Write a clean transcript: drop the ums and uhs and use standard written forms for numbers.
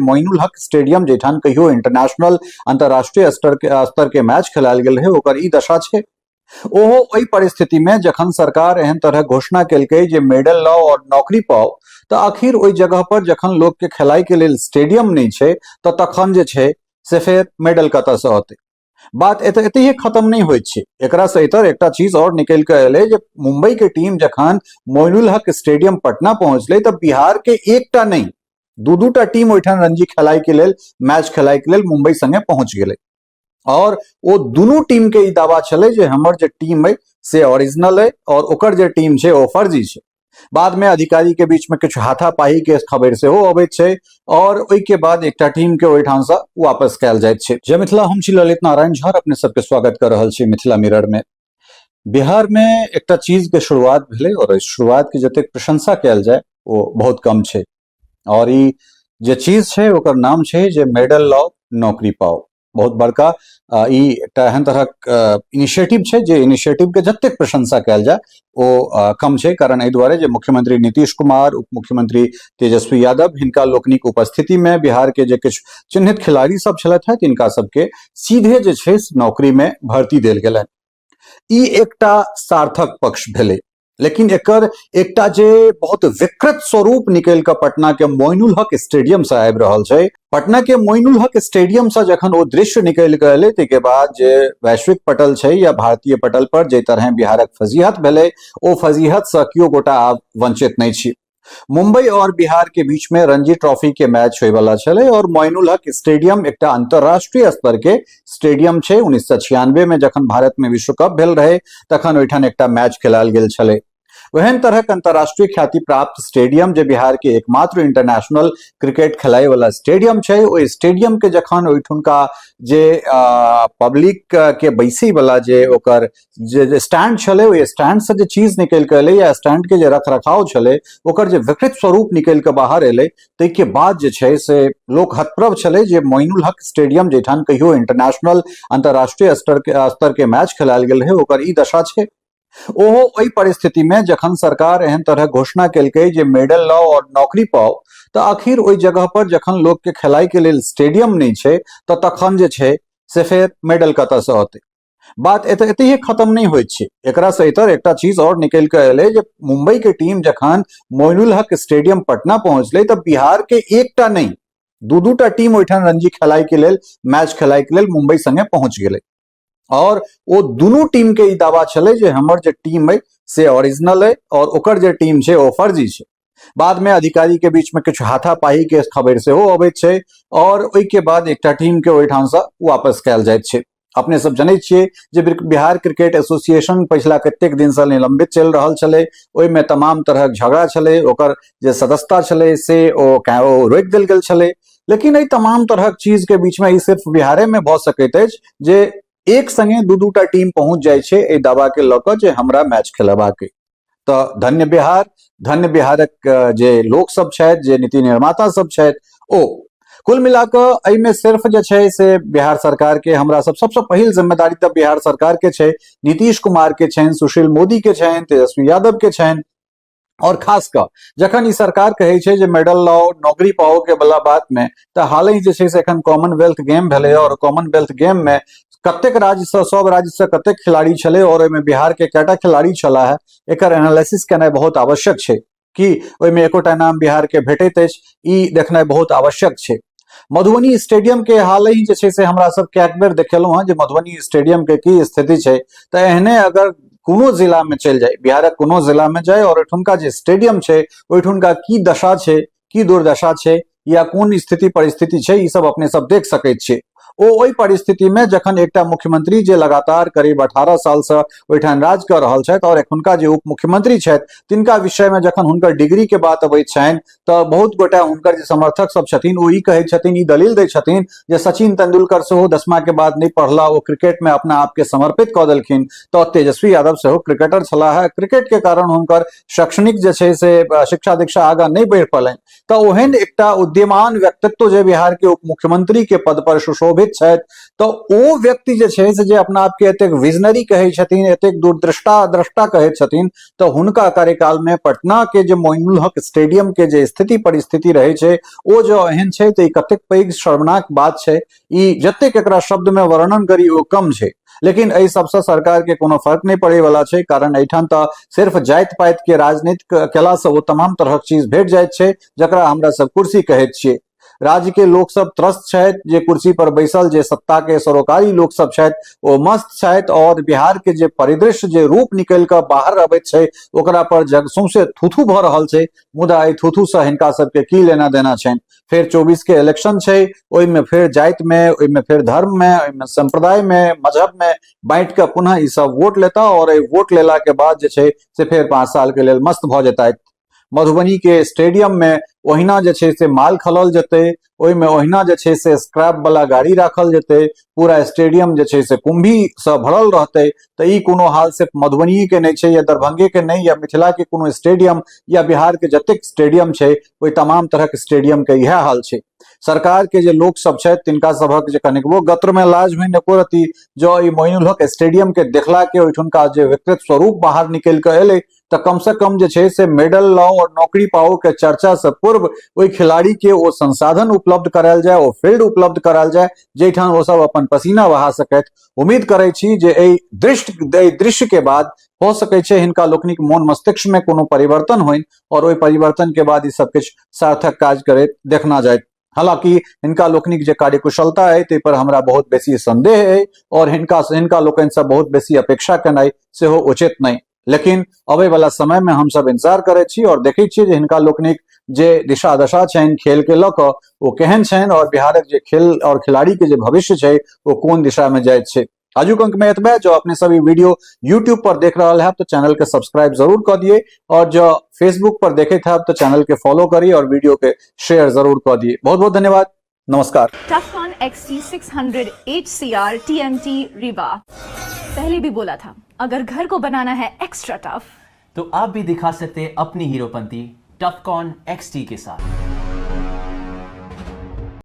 Moinul Haq stadium जेठान कहियो international अंतरराष्ट्रीय स्तर के मैच खेलायल गेल है ओकर ई दशा छै। ओहो ओई परिस्थिति में जखन सरकार एहन तरह घोषणा केलकै जे मेडल लाओ और नौकरी पाओ तो आखिर ओई जगह पर जखन लोग के खेलाइ के लेल स्टेडियम नहीं छै तो तखन जे छै से फेर मेडल कतऽ से औतै। बात एतहिए खत्म नहीं होइत छै, एकरा से इतर एकटा चीज और निकल के एलै जे मुंबई के टीम जखन मोइनुल हक स्टेडियम पटना पहुंचलै तो बिहार के एकटा नहीं दू दूटा टीम ओहिठाम रणजी खेलाइ के लेल मैच खेलाइ के लेल मुंबई संगे पहुंच गेलै और वो दुनू टीम के ई दावा छलै जे हमर जे टीम है से ओरिजिनल है और ओकर जे टीम छै ओ फर्जी छै। बाद में अधिकारी के बीच में कुछ हाथापाई के खबर से हो अबैत छै और ओई के बाद एकटा टीम के ओहिठाम से वापस कयल जाइत छै। जय मिथिला, हम छी ललित नारायण झा, अपने सबके स्वागत कर रहल छी मिथिला मिरर में। बिहार में एकटा चीज के शुरुआत भेलै और इस शुरुआत के जतेक प्रशंसा कयल जाय वो बहुत कम छै और ई जे चीज छै ओकर नाम छै जे मेडल लाओ नौकरी पाओ। बहुत बड़का ई एकटा एहन तरहक इनिशिएटिव छै जे इनिशिएटिव के जतेक प्रशंसा कयल जाय ओ कम छै, कारण एहि दुआरे जे मुख्यमंत्री नीतीश कुमार, उप मुख्यमंत्री तेजस्वी यादव हिनका लोकनिक उपस्थिति में बिहार के जे किछु चिन्हित खिलाड़ी सब छलथि हैं तिनका सबके सीधे जे छै नौकरी में भर्ती देल गेलनि। ई एकटा सार्थक पक्ष भेलै, लेकिन एकर एकटा जे बहुत विकृत स्वरूप निकल के पटना के मोइनुल हक स्टेडियम से आबि रहल छै। पटना के मोइनुल हक स्टेडियम से जखन वो दृश्य निकल के एलै ताहिके बाद जे वैश्विक पटल छै या भारतीय पटल पर जे तरह बिहारक फजीहत भेलै ओ फजीहत से कियो गोटा आब वंचित नहीं छी। मुंबई और बिहार के बीच में रणजी ट्रॉफी के मैच होय वाला छलै और मोइनुल हक स्टेडियम एकटा अंतरराष्ट्रीय स्तर के स्टेडियम छै। 1996 में जखन भारत में विश्व कप भेल रहे तखन ओहिठाम एकटा मैच खेलायल गेल छलै। वहन तरह अंतरराष्ट्रीय ख्याति प्राप्त स्टेडियम जे बिहार के एकमात्र इंटरनेशनल क्रिकेट खेलाय वाला स्टेडियम छै, ओ स्टेडियम के जखन ओहिठुनका जे पब्लिक के बैसी वाला जे ओकर जे स्टैंड छलै ओ स्टैंड से जे चीज निकल के एलै या स्टैंड के जे रख रखाव छलै ओकर जे विकृत स्वरूप निकल के बाहर एलै ताहि के बाद जे छै से लोक हतप्रभ छलै जे मोइनुल हक स्टेडियम जेठान कहियो इंटरनेशनल अंतरराष्ट्रीय स्तर के मैच खेलायल गेल है ओकर ई दशा छै। ओहो ओई परिस्थिति में जखन सरकार एहन तरह घोषणा केलकै जे मेडल लाओ और नौकरी पाओ तो आखिर ओई जगह पर जखन लोग के खेलाइ के लेल स्टेडियम नहीं छै तो तखन जे छै से फेर मेडल कतऽ से औतै। बात एतहिए खत्म नहीं होइत छै, एकरा से इतर एकटा चीज और निकल के एलै जे मुंबई के टीम जखन मोइनुल हक स्टेडियम पटना पहुंचलै तो बिहार के एकटा नहीं दू दूटा टीम ओहिठाम रणजी खेलाइ के लेल मैच खेलाइ के लेल मुंबई संगे पहुंच गेलै और वो दुनू टीम के ई दावा छलै जे हमर जे टीम है से ओरिजिनल है और ओकर जे टीम छै ओ फर्जी छै। बाद में अधिकारी के बीच में कुछ हाथापाई के खबर से हो अबैत छै और ओई के बाद एकटा टीम के ओहिठाम से वापस कयल जाइत छै। अपने सब जनै छियै जे बिहार क्रिकेट एसोसिएशन पिछला कतेक दिन से निलंबित चल रहल छलै, ओई में तमाम तरहक झगड़ा छलै, ओकर जे सदस्यता छलै से ओ रोकि देल गेल छलै। लेकिन एहि तमाम तरहक चीज के बीच में ई सिर्फ बिहारे में भऽ सकैत अछि जे एक संगे दू दूटा टीम पहुंच जाय छै एहि दावा के लऽ कऽ जे हमरा मैच खेलेबाक अइ। तो धन्य बिहार, धन्य बिहारक जे लोक सब छथि, जे नीति निर्माता सब छथि, ओ कुल मिलाकऽ एहिमे सिर्फ जे छै से बिहार सरकार के हमरा सबसे पहिल जिम्मेदारी तऽ बिहार सरकार के छै, नीतीश कुमार के छनि, सुशील मोदी के छनि, तेजस्वी यादव के छनि और खास कऽ जखन ई सरकार कहै छै जे मेडल लाओ नौकरी पाओ के बला बात में तऽ हालहि जे छै से एखन कॉमनवेल्थ गेम भेलै और कॉमनवेल्थ गेम में कतेक राज्य से सब राज्य से कतेक खिलाड़ी छलै और ओहिमे बिहार के कएटा खिलाड़ी छला है एकर एनालिसिस केनाइ बहुत आवश्यक छै कि ओहिमे एकोटा नाम बिहार के भेटैत अछि, ई देखनाइ बहुत आवश्यक छै। मधुबनी स्टेडियम के हालहि जे छै से हमरा सब कएक बेर देखेलहुं हँ जे मधुबनी स्टेडियम के की स्थिति छै, तऽ एहने अगर कोनो जिला में चल जाए, बिहारक कोनो जिला में जाए और ओहिठुनका जे स्टेडियम छै ओहिठुनका की दशा छै, की दुर्दशा छै या कोन स्थिति परिस्थिति छै, ई सब अपने सब देख सकैत छियै। ओई परिस्थिति में जखन एकटा मुख्यमंत्री जे लगातार करीब 18 साल से ओहिठाम राज कर रहल छथि और एखुनका जे उप मुख्यमंत्री छथि तिनका विषय में जखन हुनकर डिग्री के बात अबैत छनि तऽ बहुत गोटा हुनकर जे समर्थक सब छथिन ओ ई कहै छथिन, ई दलील दै छथिन जे सचिन तेंदुलकर सेहो 10मा के बाद नहि पढ़ला, ओ क्रिकेट में अपना आप के समर्पित कऽ देलखिन, तऽ तेजस्वी यादव सेहो क्रिकेटर छलाह है, क्रिकेट के कारण हुनकर शैक्षणिक जे छै से शिक्षा दीक्षा आगां नहीं बढ़ि पलनि, तऽ ओहन एकटा उद्यमान व्यक्तित्व जे बिहार के उप मुख्यमंत्री के पद पर सुशोभित करैत छथि तो ओ व्यक्ति जे छै से जे अपना आप के एतेक विजनरी कहै छथिन, एतेक दूरदृष्टा कहैत छथिन, तो हुनका कार्यकाल में पटना के जे मोइनुल हक स्टेडियम के जे स्थिति परिस्थिति रहे छै ओ जो एहन छै तो ई कतेक पैघ शर्मनाक बात छै। ई जतेक एकरा शब्द में वर्णन करी ओ कम छै। लेकिन एहि सबसे सरकार के कोनो फर्क नहीं पड़े वाला छै, कारण एठाम तो सिर्फ जाति पाति के राजनीति केला से वो तमाम तरह चीज भेट जाइत छै जकरा हमरा सब कुर्सी कहैत छियै। राज्य के लोक सब त्रस्त छथि, जे कुर्सी पर बैसल जे सत्ता के सरोकारी लोक सब छथि ओ मस्त छथि, और बिहार के जे परिदृश्य जे रूप निकल कर बाहर अबैत छै ओकरा पर जग सौंसे थूथू भ रहल छै। मुदा एहि थूथू से हिनका सबके की लेना देना छनि। फिर 24 के इलेक्शन छै, ओहि में फिर जाति में, ओहि में फिर धर्म में, ओहि में संप्रदाय में, मजहब में बांटि के पुनः ई सब वोट लेता, और एहि वोट लेला के बाद जे छै से फिर 5 साल के लेल मस्त भ जेता। मधुबनी के स्टेडियम में ओहिना जे छै से माल खलल जेतै, ओहि में ओहिना जे छै से स्क्रैप वाला गाड़ी राखल जेतै, पूरा स्टेडियम जे छै से कुंभी से भरल रहतै। तो ई कोनो हाल सिर्फ मधुबनी के नहीं छै या दरभंगे के नहीं या मिथिला के कोनो स्टेडियम या बिहार के जतेक स्टेडियम छै ओहि तमाम तरह के स्टेडियम के इएह हाल छै। सरकार के जे लोक सब छथि तिनका सबक जे कनिकबो गत्र में लाज में एको रती जो ई मोइनुल हक स्टेडियम के देखला के ओहिठुनका जे विकृत स्वरूप बाहर निकल के एले तो कम से कम जे छै से मेडल लाओ और नौकरी पाओ के चर्चा से पूर्व ओहि खिलाड़ी के वो संसाधन उपलब्ध करायल जाए, वो फील्ड उपलब्ध करायल जाए जेठाम वो सब अपन पसीना बहा सकैत। उम्मीद करै छी जे एहि दृश्य के बाद हो सकै छै हिनका लोकनिक मोन मस्तिष्क में कोनो परिवर्तन होइन और ओहि परिवर्तन के बाद ई सब किछु सार्थक काज करैत देखना जाए। हालांकि हिनका लोकनिक जे कार्यकुशलता है ते पर हमरा बहुत बेसी संदेह है और हिनका लोकनि से बहुत बेसी अपेक्षा केनाइ सेहो उचित नहीं। लेकिन अबै वाला समय में हम सब इंतजार करै छी और देखै छी जे हिनका लोकनिक जे दिशा दशा छनि खेल के लऽ कऽ ओ केहन छनि और बिहारक जे खेल और खिलाड़ी के जे भविष्य छै वो कोन दिशा में जाइत छै। आजुक अंक में एतबे। जो अपने सभी वीडियो यूट्यूब पर देख रहा है तो चैनल के सब्सक्राइब जरूर कर दिए, और जो फेसबुक पर देखे थे तो चैनल के फॉलो करिए और वीडियो के शेयर जरूर कर दिए। बहुत बहुत धन्यवाद, नमस्कार। टफकॉन XT 600 HCR TMT रीवा। पहले भी बोला था, अगर घर को बनाना है एक्स्ट्रा टफ तो आप भी दिखा सकते हैं अपनी हीरोपंती टफकॉन XT के साथ।